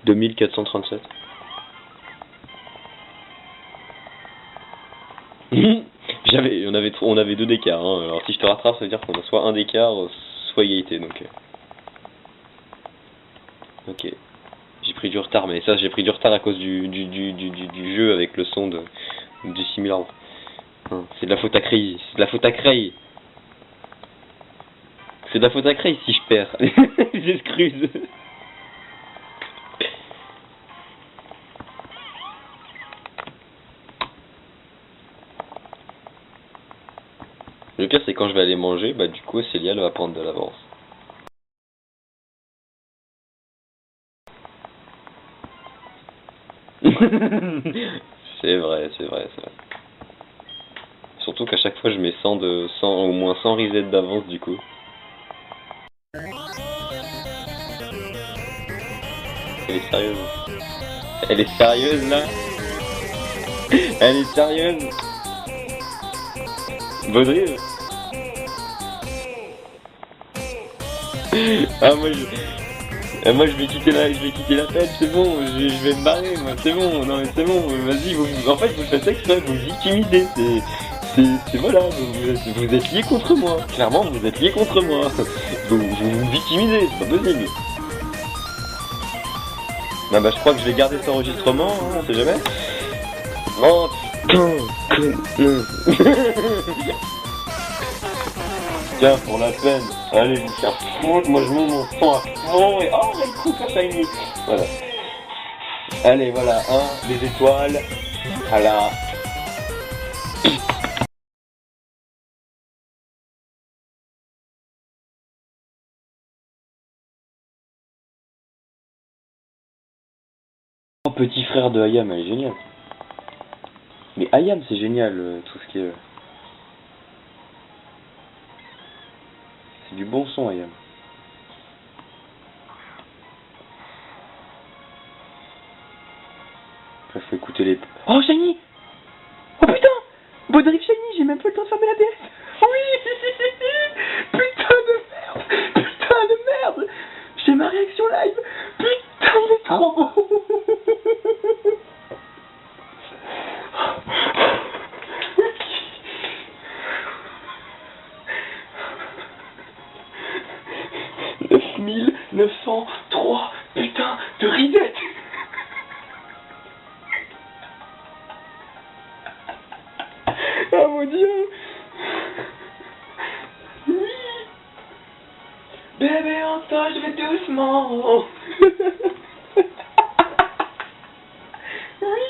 2437. On avait 2 d'écart, hein. Alors si je te rattrape, ça veut dire qu'on a soit un d'écart, soit égalité, donc... Ok. J'ai pris du retard, mais ça, j'ai pris du retard à cause du jeu avec le son du simulant. Hein, c'est de la faute à Cray, c'est de la faute à Cray. C'est de la faute à Cray si je perds. J'excuse. Le pire, c'est quand je vais aller manger, bah du coup, Célia, elle va prendre de l'avance. C'est vrai, c'est vrai, c'est vrai. Surtout qu'à chaque fois, je mets 100 au moins 100 resets d'avance, du coup. Elle est sérieuse. Elle est sérieuse, là. Elle est sérieuse. Baudrive. Ah, moi je vais quitter l'appel, c'est bon, je vais me barrer, moi, c'est bon, non mais c'est bon, vas-y, en fait vous faites exprès, vous me victimisez, c'est voilà, vous êtes liés contre moi, clairement vous êtes liés contre moi, vous me victimisez, c'est pas possible. Non bah je crois que je vais garder cet enregistrement, hein, on sait jamais. Oh putain, tiens, pour la peine, allez vous faire foutre, moi je mets mon sang à fond et oh il coupe à shiny. Voilà. Allez voilà, des étoiles. À la... Oh, petit frère de Ayam, elle est géniale. Mais Ayam c'est génial, tout ce qui est... C'est du bon son Ayam. Après faut écouter les... Oh shiny. Oh putain, Baudrive shiny, j'ai même pas le temps de fermer la DS. Oui. Putain de merde. Putain de merde. J'ai ma réaction live. Putain il est trop beau. Neuf mille 903 putain de reset. Oh mon dieu. Oui. Bébé Antoine, je vais doucement. Oui.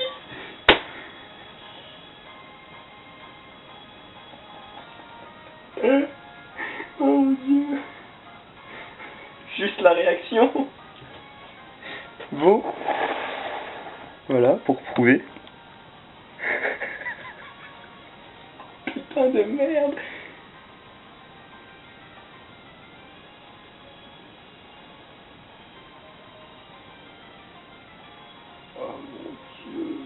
Oh mon dieu. Juste la réaction. Bon. Voilà, pour prouver. Putain de merde. Oh mon dieu.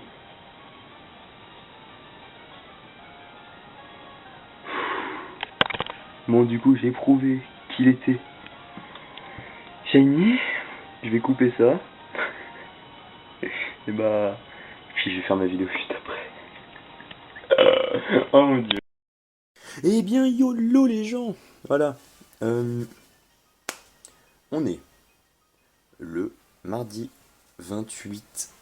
Bon, du coup, j'ai prouvé qu'il était shiny. Je vais couper ça. Et bah... Puis je vais faire ma vidéo juste après. Oh mon dieu. Eh bien, YOLO les gens. Voilà. On est le mardi 28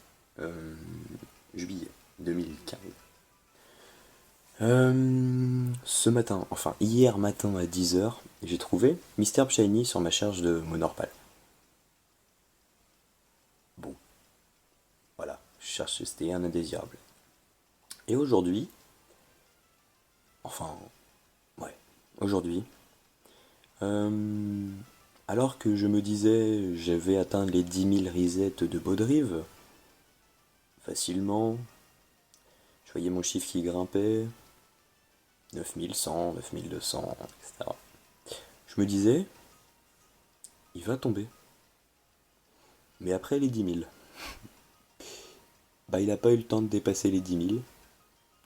juillet 2015. Ce matin, enfin hier matin à 10h, j'ai trouvé Mr. Shiny sur ma charge de Monorpal. Bon, voilà, je cherche, c'était un indésirable. Et aujourd'hui, enfin, ouais, aujourd'hui, alors que je me disais j'avais atteint les 10 000 resets de Baudrive, facilement, je voyais mon chiffre qui grimpait, 9100, 9200, etc. Je me disais, il va tomber. Mais après les 10 000. Bah il n'a pas eu le temps de dépasser les 10 000.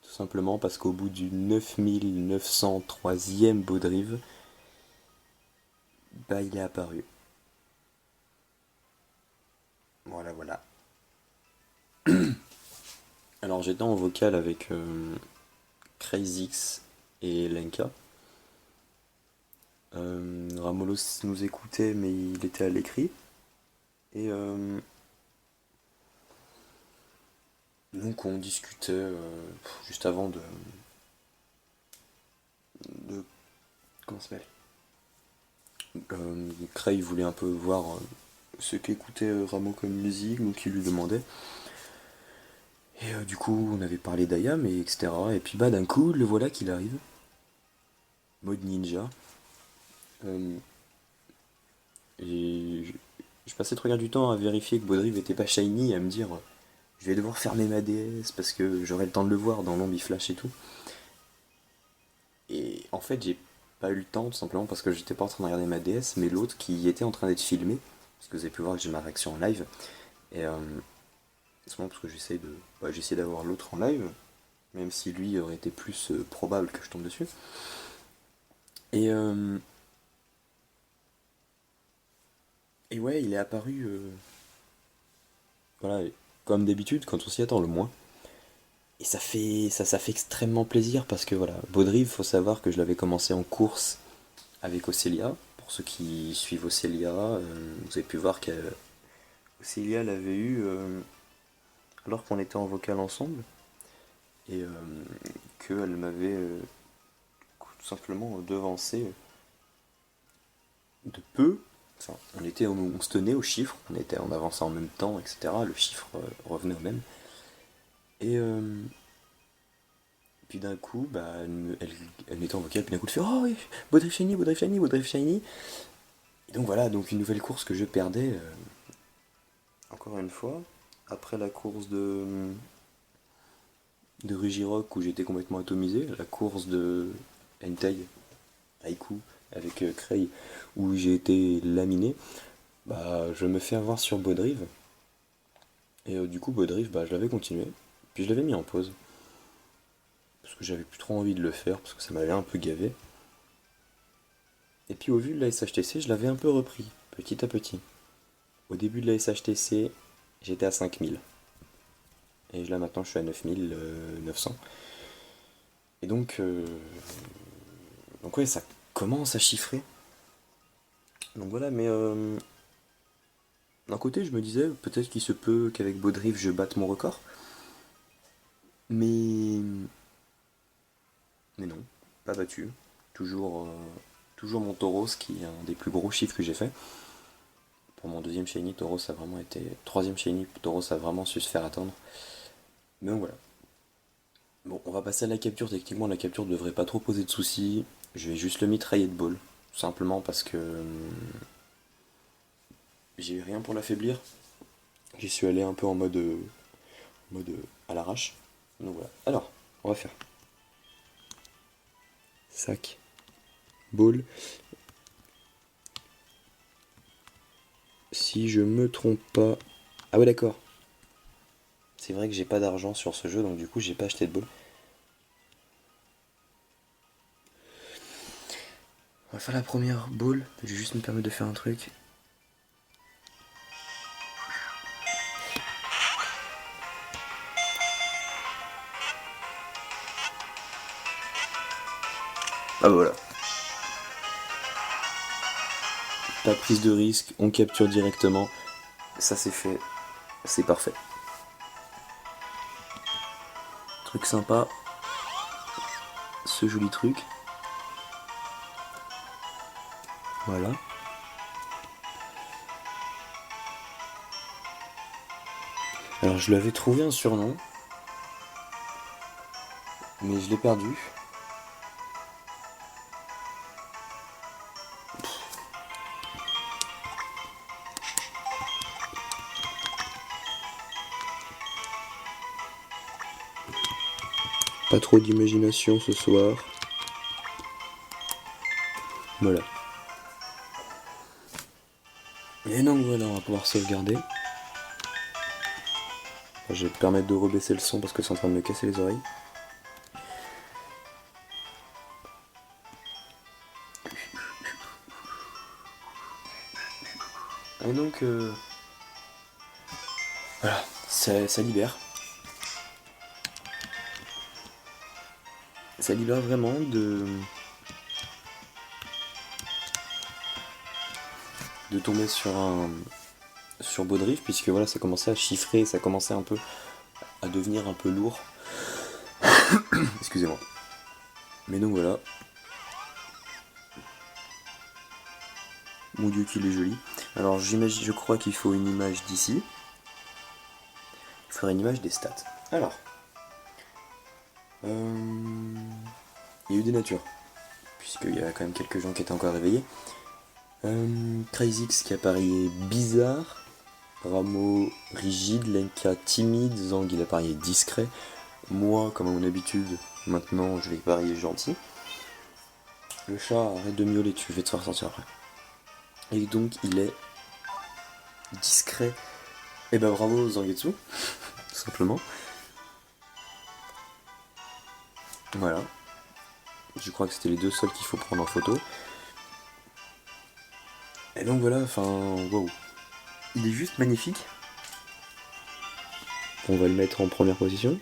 Tout simplement parce qu'au bout du 9903e Baudrive, bah il est apparu. Alors j'étais en vocal avec Crazix et Lenka. Ramolos nous écoutait mais il était à l'écrit. Et donc on discutait juste avant de comment ça s'appelle Cray voulait un peu voir ce qu'écoutait Ramo comme musique, donc il lui demandait. Et du coup, on avait parlé d'Ayam et etc. Et puis bah d'un coup, le voilà qu'il arrive. Mode ninja. Euh, et je passais trop bien du temps à vérifier que Baudrive était pas shiny et à me dire je vais devoir fermer ma DS parce que j'aurai le temps de le voir dans l'ombre flash et tout. Et en fait, j'ai pas eu le temps tout simplement parce que j'étais pas en train de regarder ma DS, mais l'autre qui était en train d'être filmé, parce que vous avez pu voir que j'ai ma réaction en live. Et c'est vraiment parce que j'essaie d'avoir l'autre en live, même si lui aurait été plus probable que je tombe dessus. Et, euh, et ouais, il est apparu, voilà, comme d'habitude, quand on s'y attend le moins. Et ça fait extrêmement plaisir parce que voilà, Baudrive, faut savoir que je l'avais commencé en course avec Océlia. Pour ceux qui suivent Océlia, vous avez pu voir qu'Océlia l'avait eu alors qu'on était en vocal ensemble et qu'elle m'avait tout simplement devancé de peu. Enfin, on se tenait aux chiffres, on avançait en même temps, etc. Le chiffre revenait au même. Et puis d'un coup, bah, elle mettait en vocal, puis d'un coup, elle fait oh oui, Baudrive Shiny, Baudrive Shiny, Baudrive Shiny. Et donc voilà, donc une nouvelle course que je perdais, encore une fois, après la course de Rugirock où j'étais complètement atomisé, la course de Entei, Haiku, avec Cray, où j'ai été laminé, bah, je me fais avoir sur Baudrive. Et du coup, Baudrive, bah, je l'avais continué, puis je l'avais mis en pause, parce que j'avais plus trop envie de le faire, parce que ça m'avait un peu gavé. Et puis au vu de la SHTC, je l'avais un peu repris, petit à petit. Au début de la SHTC, j'étais à 5000. Et là maintenant je suis à 9900. Et donc ouais, ça commence à chiffrer. Donc voilà, mais d'un côté je me disais peut-être qu'il se peut qu'avec Baudrive je batte mon record. Mais mais non, pas battu. Toujours, toujours mon Tauros qui est un des plus gros chiffres que j'ai fait. Pour mon deuxième shiny, Tauros a vraiment été. Troisième shiny, Tauros a vraiment su se faire attendre. Mais donc voilà. Bon, on va passer à la capture. Techniquement, la capture ne devrait pas trop poser de soucis. Je vais juste le mitrailler de ball. Tout simplement parce que j'ai rien pour l'affaiblir. J'y suis allé un peu en mode à l'arrache. Donc voilà. Alors, on va faire sac, ball. Si je me trompe pas. Ah ouais, d'accord. C'est vrai que j'ai pas d'argent sur ce jeu, donc du coup, j'ai pas acheté de ball. On va faire la première ball. Je vais juste me permettre de faire un truc. Ah bah voilà. Pas prise de risque, on capture directement. Ça c'est fait, c'est parfait. Truc sympa, ce joli truc. Voilà. Alors je lui avais trouvé un surnom, mais je l'ai perdu. Pas trop d'imagination ce soir. Voilà. Et donc voilà, on va pouvoir sauvegarder. Je vais te permettre de rebaisser le son parce que c'est en train de me casser les oreilles. Et donc voilà, ça libère. ça libère vraiment de tomber sur Baudrive, puisque voilà, ça commençait à chiffrer, ça commençait un peu à devenir un peu lourd. Excusez-moi. Mais donc voilà. Mon dieu qu'il est joli. Alors j'imagine, je crois qu'il faut une image d'ici. Il faudrait une image des stats. Alors. Il y a eu des natures. Puisqu'il y a quand même quelques gens qui étaient encore réveillés. Crazix qui apparaît bizarre. Ramo rigide, Lenka timide, Zang il apparaît discret. Moi, comme à mon habitude, maintenant je vais parier gentil. Le chat, arrête de miauler, tu vas te faire sortir après. Et donc il est discret. Et bah bravo Zangetsu, tout simplement. Voilà. Je crois que c'était les deux seuls qu'il faut prendre en photo. Et donc voilà, enfin, waouh. Il est juste magnifique. On va le mettre en première position.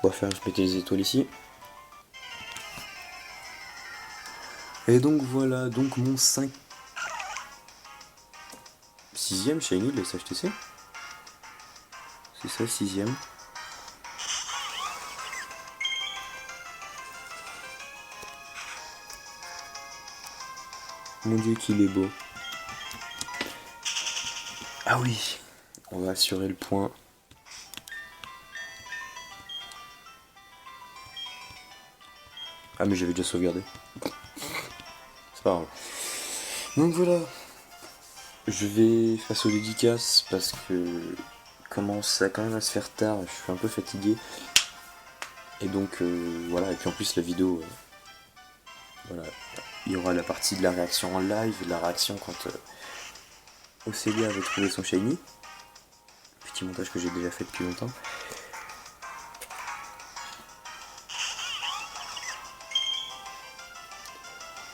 On va faire péter les étoiles ici. Et donc voilà, donc mon 6ème Shiny de la SHTC. C'est ça, 6ème. Mon dieu qu'il est beau. Ah oui, on va assurer le point. Ah mais j'avais déjà sauvegardé. C'est pas grave. Donc voilà. Je vais face aux dédicaces parce que commence à quand même à se faire tard, je suis un peu fatigué. Et donc voilà, et puis en plus la vidéo, voilà, il y aura la partie de la réaction en live, de la réaction quand Océlia avait trouvé son shiny. Petit montage que j'ai déjà fait depuis longtemps.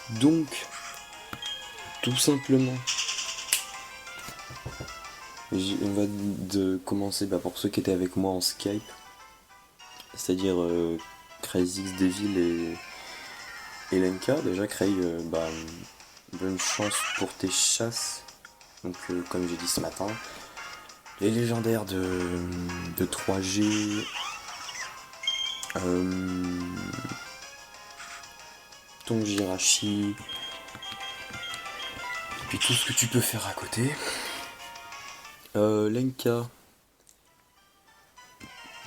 Donc, tout simplement, on va commencer pour ceux qui étaient avec moi en Skype, c'est-à-dire Crazix, Devil et Lenka. Déjà, Cray, bonne chance pour tes chasses. Donc, comme j'ai dit ce matin, les légendaires de 3G, ton Jirachi, puis tout ce que tu peux faire à côté. Lenka,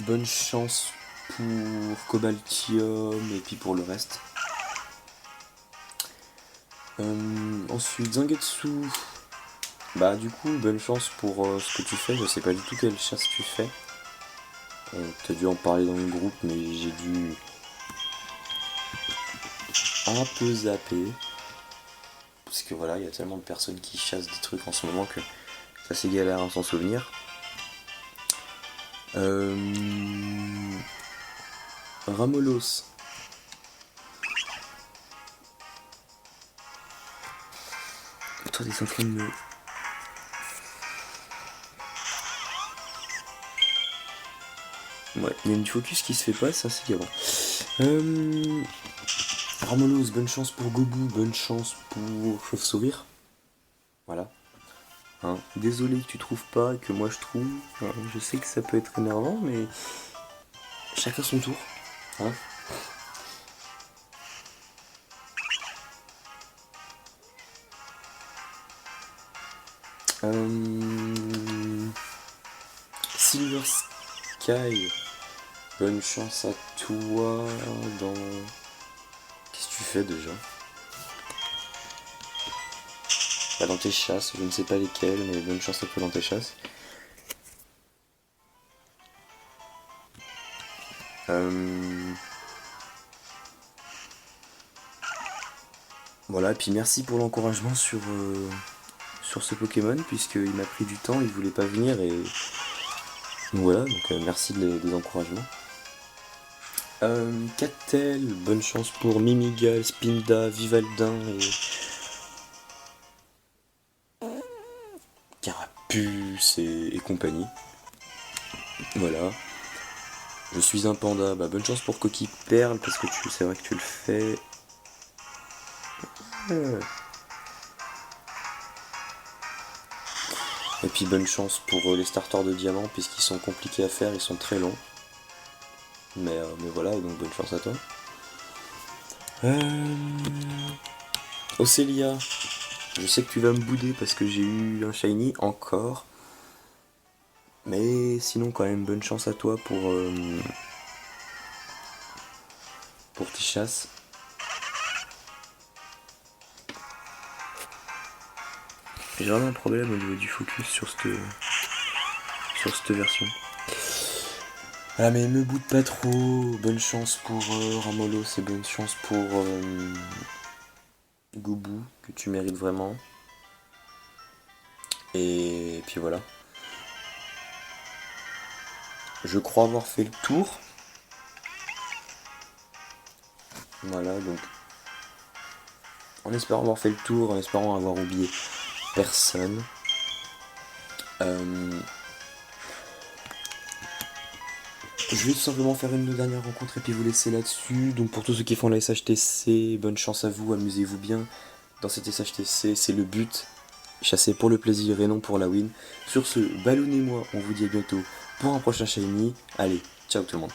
bonne chance pour Cobaltium et puis pour le reste. Ensuite Zangetsu, du coup bonne chance pour ce que tu fais, je sais pas du tout quelle chasse tu fais. T'as dû en parler dans le groupe mais j'ai dû un peu zapper. Parce que voilà, il y a tellement de personnes qui chassent des trucs en ce moment que ça c'est galère à s'en souvenir. Ramolos. Toi, t'es en train de me... Ouais, il y a une focus qui se fait pas, ça c'est galant. Ramolos, bonne chance pour Gobu, bonne chance pour Chauve-Sourire. Voilà. Hein, désolé que tu trouves pas, que moi je trouve. Je sais que ça peut être énervant, mais chacun son tour. Hein. Silver Sky, bonne chance à toi dans... Qu'est-ce que tu fais déjà? Dans tes chasses, je ne sais pas lesquelles, mais bonne chance à toi dans tes chasses. Voilà, et puis merci pour l'encouragement sur ce Pokémon, puisqu'il m'a pris du temps, il voulait pas venir, et donc voilà, donc merci des encouragements. Catel, bonne chance pour Mimigal, Spinda, Vivaldin et... Puce et compagnie. Voilà. Je suis un panda. Bah, bonne chance pour Coquille Perle, parce que c'est vrai que tu le fais. Et puis bonne chance pour les starters de diamants, puisqu'ils sont compliqués à faire, ils sont très longs. Mais voilà, donc bonne chance à toi. Océlia, je sais que tu vas me bouder parce que j'ai eu un shiny encore. Mais sinon quand même bonne chance à toi pour tes chasses. J'ai vraiment un problème au niveau du focus sur cette version. Ah mais me boude pas trop. Bonne chance pour Ramolos et bonne chance pour Goubou, que tu mérites vraiment. Et puis voilà. Je crois avoir fait le tour. Voilà, donc en espérant avoir fait le tour, en espérant avoir oublié personne. Je vais tout simplement faire une dernière rencontre et puis vous laisser là-dessus. Donc pour tous ceux qui font la SHTC, bonne chance à vous, amusez-vous bien. Dans cette SHTC, c'est le but. Chasser pour le plaisir et non pour la win. Sur ce, balloonnez-moi, on vous dit à bientôt pour un prochain shiny. Allez, ciao tout le monde.